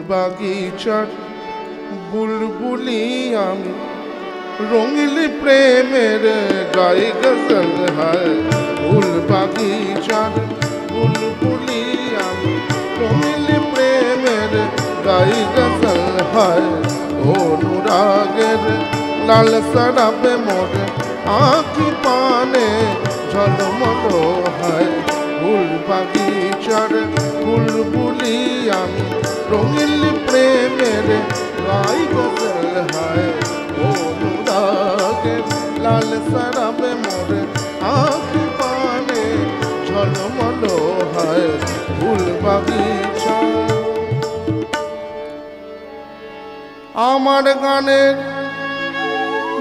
বাগিচার বুলবুলি আমি রঙিল প্রেমের গাই গজল হায় ফুল বাগিচার বুলবুলি আমি রঙিল প্রেমের গাই গজল হায় অনুরাগের লাল সরাবে মোর আঁখি পানে ঝলমল হায় ফুল বাগিচার বুলবুলি আমি রঙিল প্রেমের গাই গজল হায় অনুরাগের লাল সরাবে মোর আঁখি পানে ঝলমল হায় ফুল বাগিচা। আমার গানের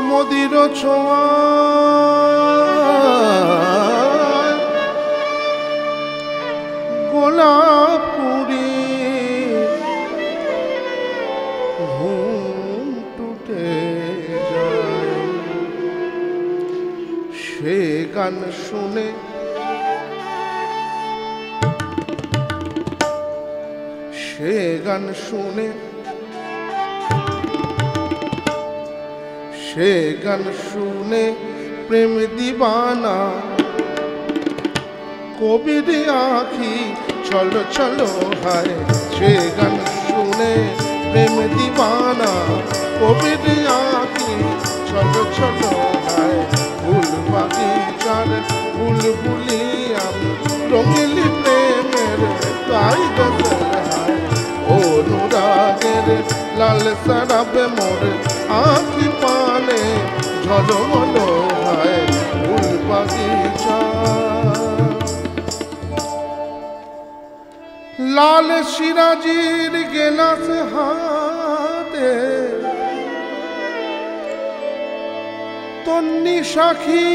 মদির ছোঁয়া গোলাপ পুরি ঘুম টুটে যায় সে গান শুনে সে গান শুনে সে গান শুনে প্রেম দিবানা কবির আঁখি চলো চলো হায় সে গান শুনে প্রেম দিবানা কবির আঁখি চলো চলো হায় ফুল বাগিচার বুলবুলি আমি রঙিল প্রেমের গাই গজল হায় অনুরাগের লাল সরাবে মোর আঁখি পানে ঝলমল হায় ফুল বাগিচা। লাল সিরাজির গেলাস হাতে তন্নি সাখী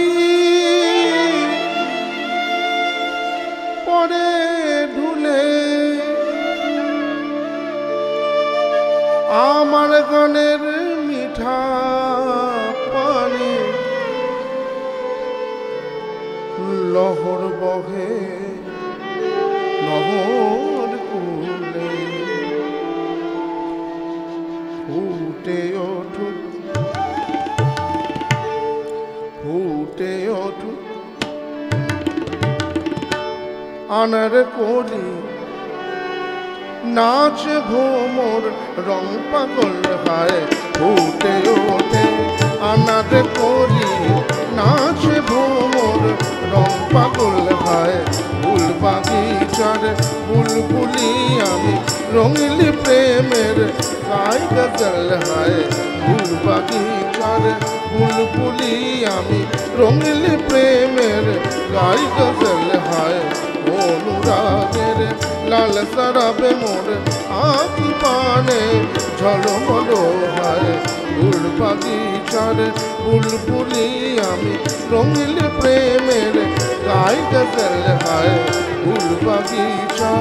পরে ঢুলে আমার গানের মিঠা পানি লহর বহে নহর কুলে ফুটে ওঠুক ফুটে ওঠুক আনার কলি নাচ ভোমর রং পাগল হায় ফুটে ওঠে আনার কলি নাচ ভোমর রং পাগল হায় ফুল বাগিচার বুলবুলি আমি রঙিল প্রেমের গাই গজল হায় ফুল বাগিচার বুলবুলি আমি রঙিল প্রেমের গাই গজল হায় অনুরাগের লাল সরাবে মোর আঁখি পানে ঝলমল হায় ফুল বাগিচার বুলবুলি আমি রঙিল প্রেমের গাই গজল হায় ফুল বাগিচা।